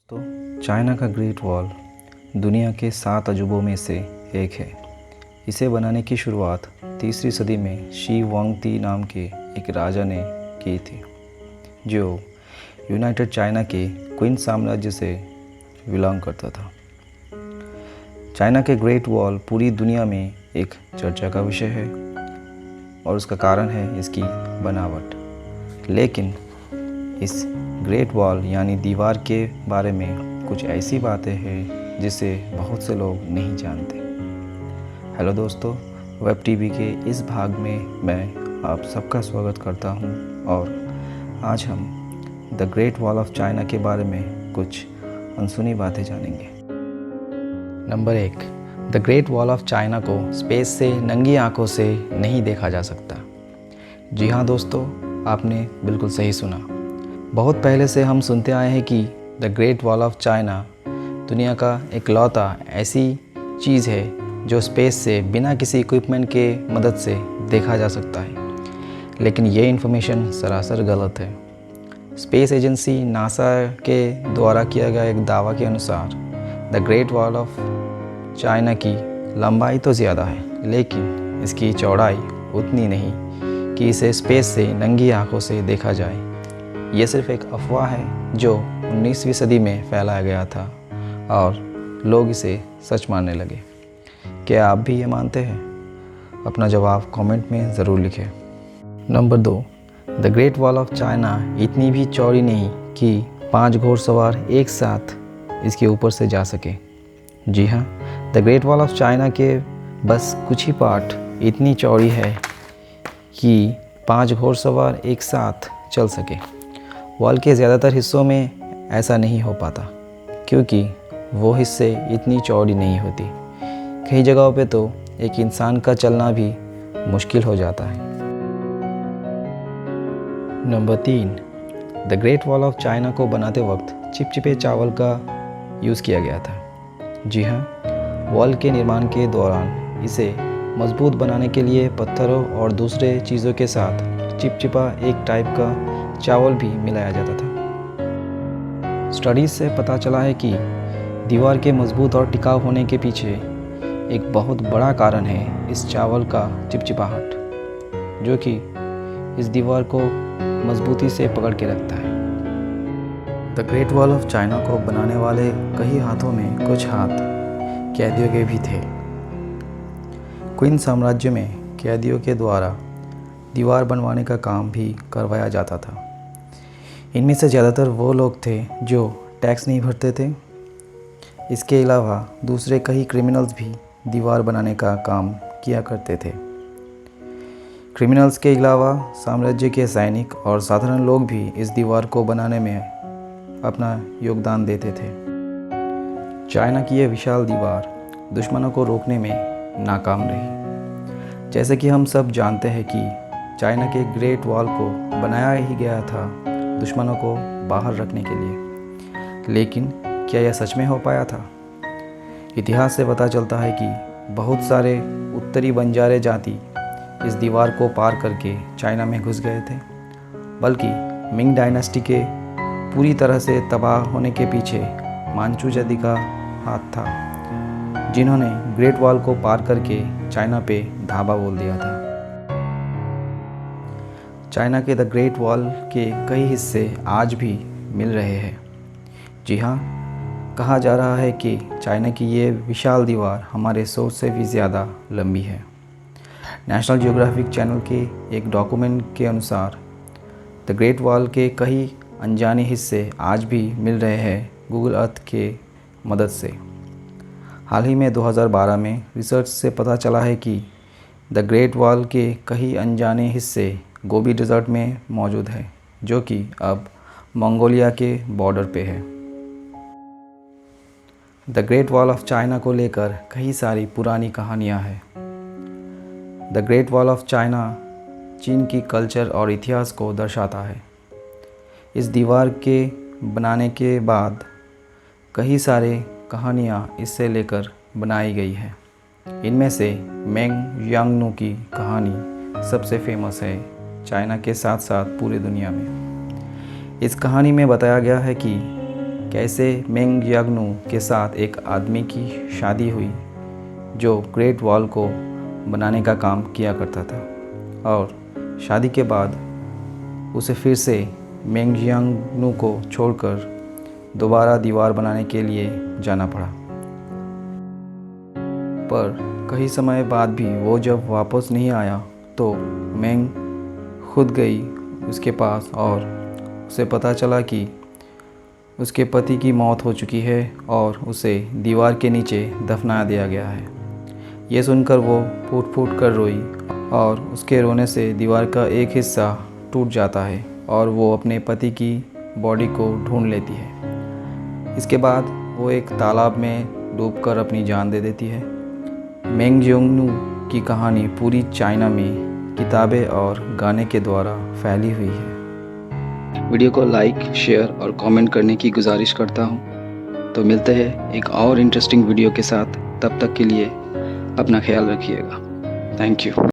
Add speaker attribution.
Speaker 1: दोस्तों, चाइना का great wall दुनिया के 7 अजूबों में से एक है। इसे बनाने की शुरुआत 3री सदी में शी वांगती नाम के एक राजा ने की थी, जो यूनाइटेड चाइना के क्विन साम्राज्य से बिलोंग करता था। चाइना के ग्रेट वॉल पूरी दुनिया में एक चर्चा का विषय है और उसका कारण है इसकी बनावट। लेकिन इस ग्रेट वॉल यानी दीवार के बारे में कुछ ऐसी बातें हैं जिसे बहुत से लोग नहीं जानते। हेलो दोस्तों, वेब टीवी के इस भाग में मैं आप सबका स्वागत करता हूं और आज हम the great wall of China के बारे में कुछ अनसुनी बातें जानेंगे। Number 1, the great wall of China को स्पेस से नंगी आंखों से नहीं देखा जा सकता। जी हाँ दोस्तों, आपने बिल्कुल सही सुना। बहुत पहले से हम सुनते आए हैं कि the great wall of China दुनिया का इकलौता ऐसी चीज़ है जो स्पेस से बिना किसी इक्विपमेंट के मदद से देखा जा सकता है। लेकिन ये इन्फॉर्मेशन सरासर गलत है। स्पेस एजेंसी नासा के द्वारा किया गया एक दावा के अनुसार the great wall of China की लंबाई तो ज़्यादा है, लेकिन इसकी चौड़ाई उतनी नहीं कि इसे स्पेस से नंगी आंखों से देखा जाए। ये सिर्फ एक अफवाह है जो 19वीं सदी में फैलाया गया था और लोग इसे सच मानने लगे। क्या आप भी ये मानते हैं? अपना जवाब कमेंट में ज़रूर लिखें। Number 2, the great wall of China इतनी भी चौड़ी नहीं कि 5 घोड़सवार एक साथ इसके ऊपर से जा सके। जी हाँ, the great wall of China के बस कुछ ही पार्ट इतनी चौड़ी है कि 5 घोड़सवार एक साथ चल सके। वॉल के ज़्यादातर हिस्सों में ऐसा नहीं हो पाता क्योंकि वो हिस्से इतनी चौड़ी नहीं होती। कई जगहों पे तो एक इंसान का चलना भी मुश्किल हो जाता है। Number 3, the great wall of China को बनाते वक्त चिपचिपे चावल का यूज़ किया गया था। जी हाँ, वॉल के निर्माण के दौरान इसे मजबूत बनाने के लिए पत्थरों और दूसरे चीज़ों के साथ चिपचिपा एक टाइप का चावल भी मिलाया जाता था। स्टडीज़ से पता चला है कि दीवार के मजबूत और टिकाऊ होने के पीछे एक बहुत बड़ा कारण है इस चावल का चिपचिपाहट, जो कि इस दीवार को मजबूती से पकड़ के रखता है। The great wall of China को बनाने वाले कई हाथों में कुछ हाथ कैदियों के भी थे। क्विन साम्राज्य में कैदियों के द्वारा दीवार बनवाने का काम भी करवाया जाता था। इनमें से ज़्यादातर वो लोग थे जो टैक्स नहीं भरते थे। इसके अलावा दूसरे कई क्रिमिनल्स भी दीवार बनाने का काम किया करते थे। क्रिमिनल्स के अलावा साम्राज्य के सैनिक और साधारण लोग भी इस दीवार को बनाने में अपना योगदान देते थे। चाइना की यह विशाल दीवार दुश्मनों को रोकने में नाकाम रही। जैसे कि हम सब जानते हैं कि चाइना के ग्रेट वॉल को बनाया ही गया था दुश्मनों को बाहर रखने के लिए। लेकिन क्या यह सच में हो पाया था? इतिहास से पता चलता है कि बहुत सारे उत्तरी बंजारे जाति इस दीवार को पार करके चाइना में घुस गए थे। बल्कि मिंग डायनेस्टी के पूरी तरह से तबाह होने के पीछे मानचू जाति का हाथ था, जिन्होंने ग्रेट वॉल को पार करके चाइना पे धावा बोल दिया था। चाइना के द ग्रेट वॉल के कई हिस्से आज भी मिल रहे हैं। जी हाँ, कहा जा रहा है कि चाइना की ये विशाल दीवार हमारे सोच से भी ज़्यादा लंबी है। नेशनल ज्योग्राफिक चैनल के एक डॉक्यूमेंट के अनुसार द ग्रेट वॉल के कई अनजाने हिस्से आज भी मिल रहे हैं गूगल अर्थ के मदद से। हाल ही में 2012 में रिसर्च से पता चला है कि द ग्रेट वॉल के कई अनजाने हिस्से गोबी डिज़र्ट में मौजूद है, जो कि अब मंगोलिया के बॉर्डर पे है। The great wall of China को लेकर कई सारी पुरानी कहानियाँ हैं। The great wall of China चीन की कल्चर और इतिहास को दर्शाता है। इस दीवार के बनाने के बाद कई सारे कहानियाँ इससे लेकर बनाई गई है। इनमें से मेंग यांगनू की कहानी सबसे फेमस है चाइना के साथ साथ पूरी दुनिया में। इस कहानी में बताया गया है कि कैसे मेंग याग्नू के साथ एक आदमी की शादी हुई जो ग्रेट वॉल को बनाने का काम किया करता था, और शादी के बाद उसे फिर से मेंग याग्नू को छोड़कर दोबारा दीवार बनाने के लिए जाना पड़ा। पर कई समय बाद भी वो जब वापस नहीं आया तो मेंग खुद गई उसके पास और उसे पता चला कि उसके पति की मौत हो चुकी है और उसे दीवार के नीचे दफना दिया गया है। ये सुनकर वो फूट फूट कर रोई और उसके रोने से दीवार का एक हिस्सा टूट जाता है और वो अपने पति की बॉडी को ढूंढ लेती है। इसके बाद वो एक तालाब में डूबकर अपनी जान दे देती है। मेंग याग्नू की कहानी पूरी चाइना में किताबें और गाने के द्वारा फैली हुई है। वीडियो को लाइक, शेयर और कमेंट करने की गुजारिश करता हूँ। तो मिलते हैं एक और इंटरेस्टिंग वीडियो के साथ। तब तक के लिए अपना ख्याल रखिएगा। Thank you.